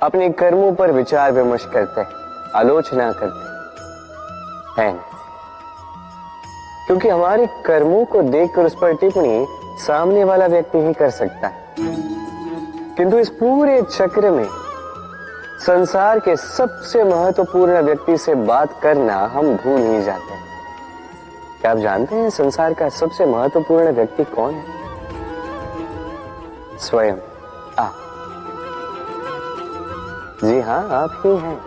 अपने कर्मों पर विचार विमर्श करते हैं, आलोचना करते हैं। क्योंकि हमारे कर्मों को देखकर उस पर टिप्पणी सामने वाला व्यक्ति ही कर सकता है। किंतु इस पूरे चक्र में संसार के सबसे महत्वपूर्ण व्यक्ति से बात करना हम भूल ही जाते हैं। क्या आप जानते हैं संसार का सबसे महत्वपूर्ण व्यक्ति कौन है? स्वयं आप। जी हाँ, आप ही हैं।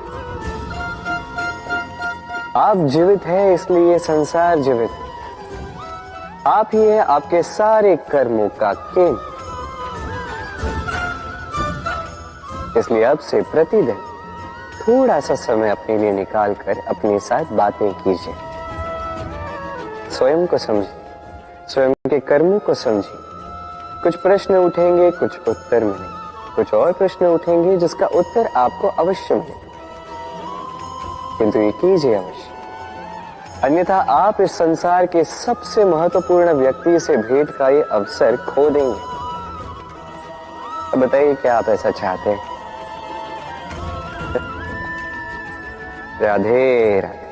आप जीवित हैं, इसलिए संसार जीवित है। आप ही है आपके सारे कर्मों का केंद्र। इसलिए अब से प्रतिदिन थोड़ा सा समय अपने लिए निकालकर अपने साथ बातें कीजिए। स्वयं को समझिए, स्वयं के कर्मों को समझिए। कुछ प्रश्न उठेंगे, कुछ उत्तर मिलेंगे, कुछ और प्रश्न उठेंगे जिसका उत्तर आपको अवश्य मिलेगा, किंतु ये कीजिए अवश्य, अन्यथा आप इस संसार के सबसे महत्वपूर्ण व्यक्ति से भेंट का ये अवसर खो देंगे। अब बताइए, क्या आप ऐसा चाहते हैं? राधे राधे।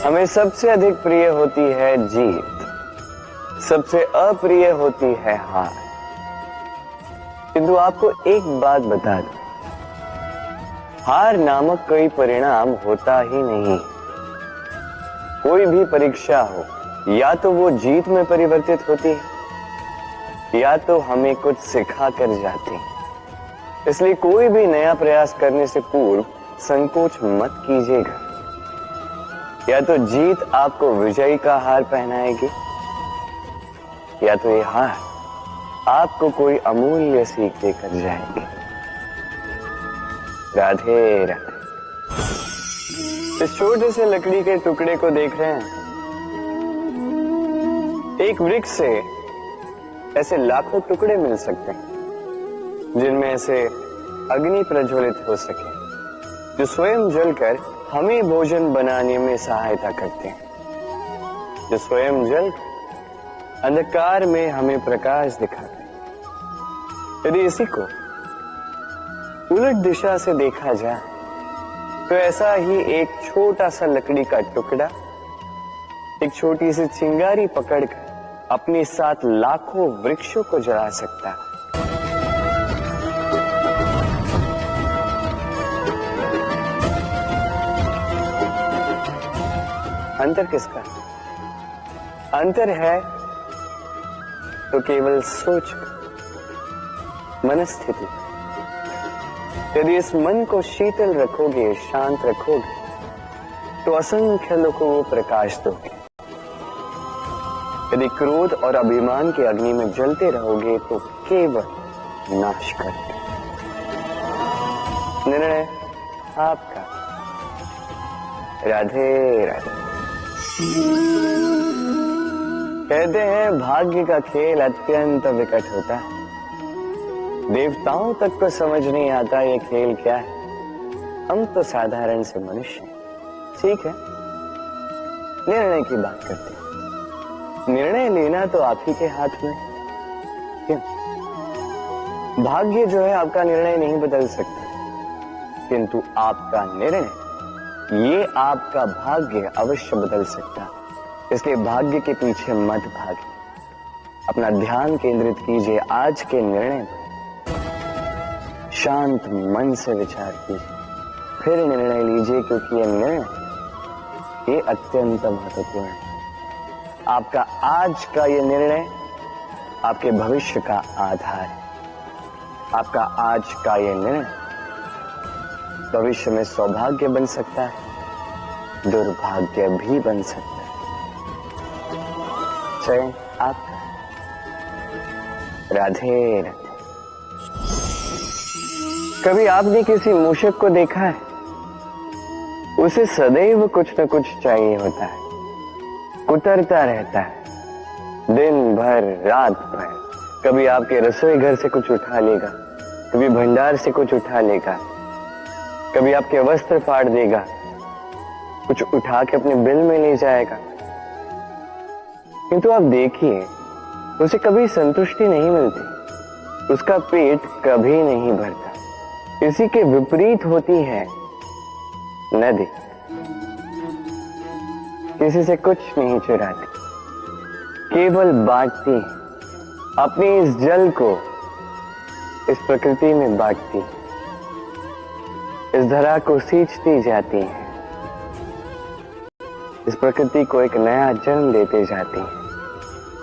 हमें सबसे अधिक प्रिय होती है जीत, सबसे अप्रिय होती है हार। किंतु आपको एक बात बता दूं, हार नामक कोई परिणाम होता ही नहीं। कोई भी परीक्षा हो, या तो वो जीत में परिवर्तित होती है, या तो हमें कुछ सिखा कर जाती है। इसलिए कोई भी नया प्रयास करने से पूर्व संकोच मत कीजिएगा। या तो जीत आपको विजयी का हार पहनाएगी, या तो ये हार आपको कोई अमूल्य सीख देकर जाएगी। राधे राधे। इस छोटे से लकड़ी के टुकड़े को देख रहे हैं? एक वृक्ष से ऐसे लाखों टुकड़े मिल सकते हैं जिनमें से अग्नि प्रज्वलित हो सके, जो स्वयं जलकर हमें भोजन बनाने में सहायता करते हैं, जो स्वयं जलकर अंधकार में हमें प्रकाश दिखाते हैं। यदि इसी को उलट दिशा से देखा जाए तो ऐसा ही एक छोटा सा लकड़ी का टुकड़ा एक छोटी सी चिंगारी पकड़कर अपने साथ लाखों वृक्षों को जला सकता है। अंतर किसका? अंतर है तो केवल सोच, मनस्थिति। यदि इस मन को शीतल रखोगे, शांत रखोगे, तो असंख्य लोगों को प्रकाश दोगे। यदि क्रोध और अभिमान के अग्नि में जलते रहोगे तो केवल नाश करोगे। निर्णय आपका। राधे राधे। कहते हैं भाग्य का खेल अत्यंत विकट होता है। देवताओं तक को समझ नहीं आता ये खेल क्या है। हम तो साधारण से मनुष्य हैं। ठीक है, निर्णय की बात करते हैं। निर्णय लेना तो आप ही के हाथ में। क्यों? भाग्य जो है आपका निर्णय नहीं बदल सकता, किंतु आपका निर्णय ये आपका भाग्य अवश्य बदल सकता। इसलिए भाग्य के पीछे मत भागिए, अपना ध्यान केंद्रित कीजिए आज के निर्णय पर। शांत मन से विचार कीजिए, फिर निर्णय लीजिए, क्योंकि यह निर्णय ये अत्यंत महत्वपूर्ण है। आपका आज का यह निर्णय आपके भविष्य का आधार है। आपका आज का यह निर्णय भविष्य में सौभाग्य बन सकता है, दुर्भाग्य भी बन सकता है। चयन आपका। राधे राधे। कभी आपने किसी मूषक को देखा है? उसे सदैव कुछ न कुछ चाहिए होता है, कुतरता रहता है दिन भर रात भर। कभी आपके रसोई घर से कुछ उठा लेगा, कभी भंडार से कुछ उठा लेगा, कभी आपके वस्त्र फाड़ देगा, कुछ उठा के अपने बिल में ले जाएगा। किंतु आप देखिए, उसे कभी संतुष्टि नहीं मिलती, उसका पेट कभी नहीं भरता। इसी के विपरीत होती है नदी, किसी से कुछ नहीं चुराती, केवल बांटती है। अपने इस जल को इस प्रकृति में बांटती है, इस धरा को सींचती जाती है, इस प्रकृति को एक नया जन्म देते जाती है।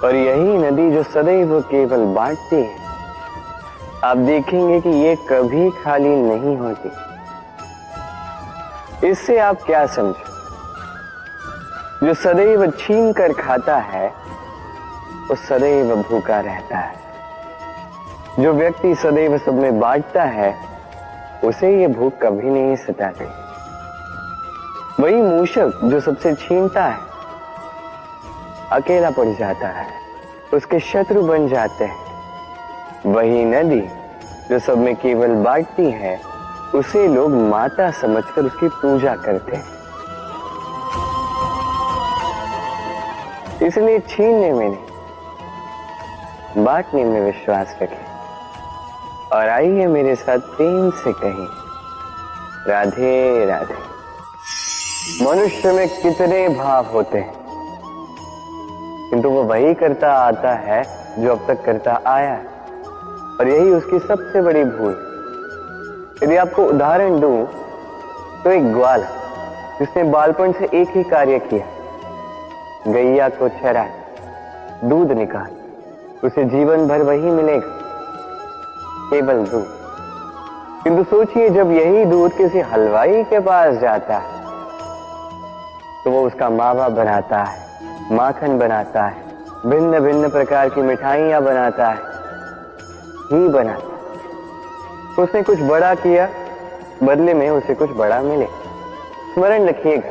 और यही नदी जो सदैव केवल बांटती है, आप देखेंगे कि ये कभी खाली नहीं होती। इससे आप क्या समझो? जो सदैव छीन कर खाता है वो सदैव भूखा रहता है। जो व्यक्ति सदैव सब में बांटता है उसे ये भूख कभी नहीं सताती। वही मूषक जो सबसे छीनता है अकेला पड़ जाता है, उसके शत्रु बन जाते हैं। वही नदी जो सब में केवल बांटती है, उसे लोग माता समझकर उसकी पूजा करते हैं। इसलिए छीनने में नहीं, बांटने में विश्वास रखें। और आइए मेरे साथ प्रेम से कहें, राधे राधे। मनुष्य में कितने भाव होते हैं, किंतु वो वही करता आता है जो अब तक करता आया है, और यही उसकी सबसे बड़ी भूल। यदि आपको उदाहरण दूं तो एक ग्वाल जिसने बालपन से एक ही कार्य किया, गैया को चरा, दूध निकाल, उसे जीवन भर वही मिलेगा, केवल दूध। किंतु सोचिए, जब यही दूध किसी हलवाई के पास जाता है तो वो उसका मावा बनाता है, माखन बनाता है, भिन्न भिन्न प्रकार की मिठाइयां बनाता है, ही बनाता है। उसने कुछ बड़ा किया, बदले में उसे कुछ बड़ा मिले। स्मरण रखिएगा,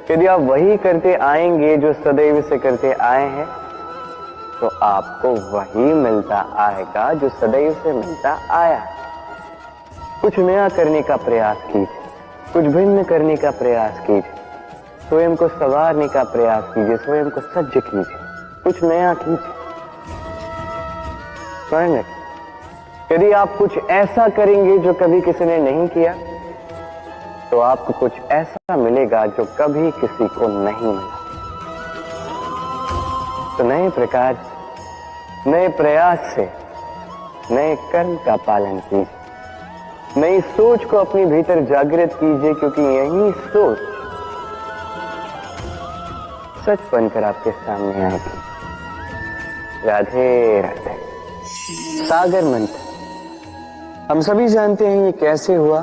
यदि आप वही करते आएंगे जो सदैव से करते आए हैं, तो आपको वही मिलता आएगा जो सदैव से मिलता आया। कुछ नया करने का प्रयास कीजिए, कुछ भिन्न करने का प्रयास कीजिए, स्वयं को संवारने का प्रयास कीजिए, स्वयं को सज्ज कीजिए, कुछ नया कीजिए। स्मरण रखिए, यदि आप कुछ ऐसा करेंगे जो कभी किसी ने नहीं किया, तो आपको कुछ ऐसा मिलेगा जो कभी किसी को नहीं मिला। तो नए प्रकार, नए प्रयास से नए कर्म का पालन कीजिए, नई सोच को अपने भीतर जागृत कीजिए, क्योंकि यही सोच सच बनकर आपके सामने आएगी। राधे राधे। सागर मंथन, हम सभी जानते हैं ये कैसे हुआ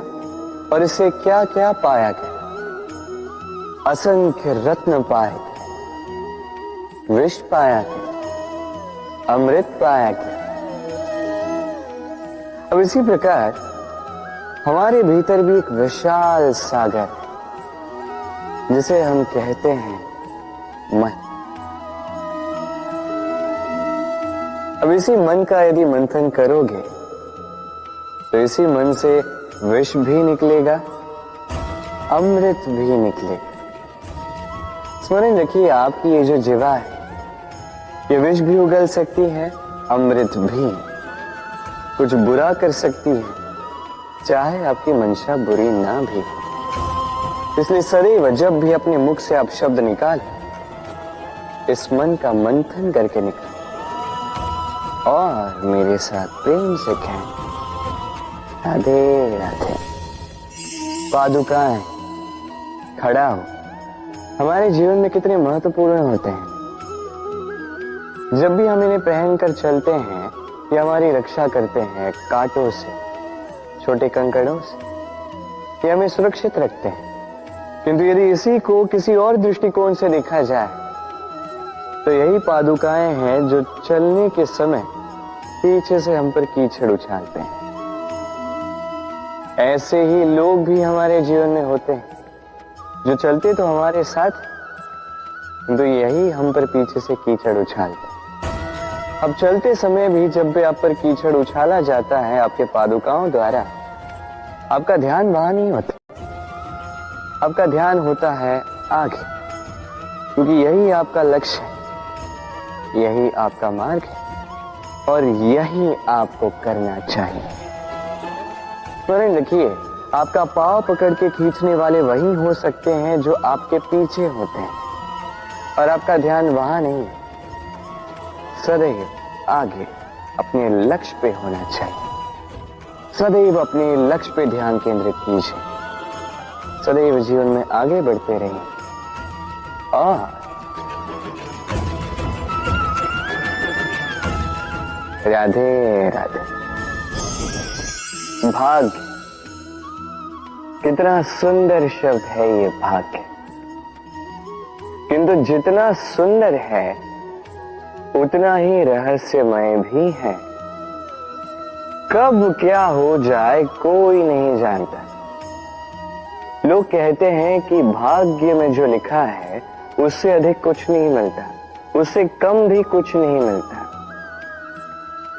और इससे क्या क्या पाया गया। असंख्य रत्न पाए गए, विष पाया गया, अमृत पाया गया। अब इसी प्रकार हमारे भीतर भी एक विशाल सागर है, जिसे हम कहते हैं मन। अब इसी मन का यदि मंथन करोगे तो इसी मन से विष भी निकलेगा, अमृत भी निकलेगा। स्मरण रखिए, आपकी ये जो जीवा है, ये विष भी उगल सकती है, अमृत भी। कुछ बुरा कर सकती है, चाहे आपकी मंशा बुरी ना भी। इसलिए सदैव जब भी अपने मुख से आप शब्द निकालें, इस मन का मंथन करके निकालें और मेरे साथ प्रेम से कहें, राधे राधे। पादुकाएं, खड़ा हो, हमारे जीवन में कितने महत्वपूर्ण होते हैं। जब भी हम इन्हें पहनकर चलते हैं, ये हमारी रक्षा करते हैं कांटों से, छोटे कंकड़ों से, ये हमें सुरक्षित रखते हैं। किंतु यदि इसी को किसी और दृष्टिकोण से देखा जाए, तो यही पादुकाएं हैं जो चलने के समय पीछे से हम पर कीचड़ उछालते हैं। ऐसे ही लोग भी हमारे जीवन में होते हैं, जो चलते तो हमारे साथ, तो यही हम पर पीछे से कीचड़ उछालते हैं। अब चलते समय भी जब भी आप पर कीचड़ उछाला जाता है आपके पादुकाओं द्वारा, आपका ध्यान वहां नहीं होता, आपका ध्यान होता है आगे, क्योंकि यही आपका लक्ष्य है, यही आपका मार्ग है और यही आपको करना चाहिए। स्मरण रखिए, आपका पांव पकड़ के खींचने वाले वही हो सकते हैं जो आपके पीछे होते हैं, और आपका ध्यान वहां नहीं, सदैव आगे अपने लक्ष्य पे होना चाहिए। सदैव अपने लक्ष्य पे ध्यान केंद्रित कीजिए, सदैव जीवन में आगे बढ़ते रहिए। और राधे राधे। भाग्य, कितना सुंदर शब्द है ये भाग्य, किंतु जितना सुंदर है उतना ही रहस्यमय भी है। कब क्या हो जाए कोई नहीं जानता। लोग कहते हैं कि भाग्य में जो लिखा है उससे अधिक कुछ नहीं मिलता, उससे कम भी कुछ नहीं मिलता।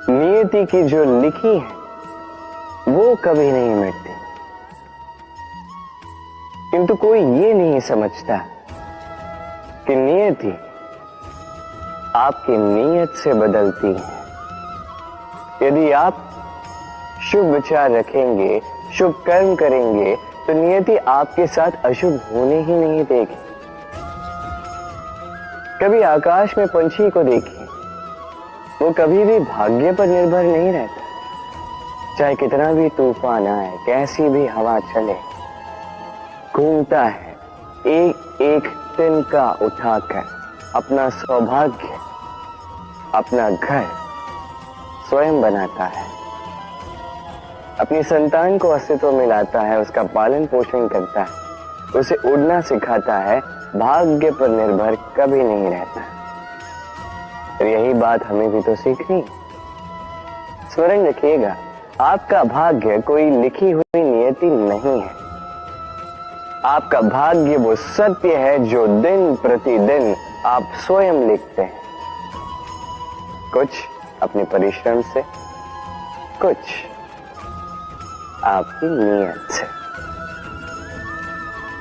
नियति की जो लिखी है वो कभी नहीं मिटती। किंतु कोई ये नहीं समझता कि नियति आपकी नीयत से बदलती है। यदि आप शुभ विचार रखेंगे, शुभ कर्म करेंगे, तो नियति आपके साथ अशुभ होने ही नहीं देगी। कभी आकाश में पंछी को देखिए, वो कभी भी भाग्य पर निर्भर नहीं रहता। चाहे कितना भी तूफान आए, कैसी भी हवा चले, घूमता है एक एक तिनका उठाकर अपना सौभाग्य, अपना घर स्वयं बनाता है, अपनी संतान को अस्तित्व में लाता है, उसका पालन पोषण करता है, उसे उड़ना सिखाता है, भाग्य पर निर्भर कभी नहीं रहता। और यही बात हमें भी तो सीखनी। स्मरण रखिएगा, आपका भाग्य कोई लिखी हुई नियति नहीं है। आपका भाग्य वो सत्य है जो दिन प्रतिदिन आप स्वयं लिखते हैं, कुछ अपने परिश्रम से, कुछ आपकी नियत से।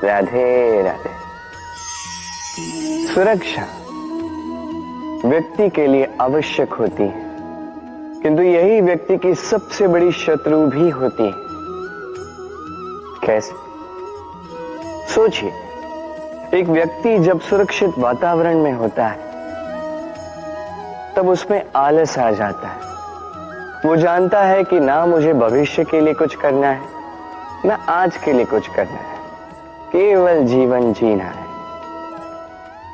राधे राधे। सुरक्षा व्यक्ति के लिए आवश्यक होती है, किंतु यही व्यक्ति की सबसे बड़ी शत्रु भी होती है। कैसे? सोचिए, एक व्यक्ति जब सुरक्षित वातावरण में होता है तब उसमें आलस आ जाता है। वो जानता है कि ना मुझे भविष्य के लिए कुछ करना है, ना आज के लिए कुछ करना है, केवल जीवन जीना है।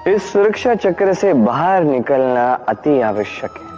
इस सुरक्षा चक्र से बाहर निकलना अति आवश्यक है।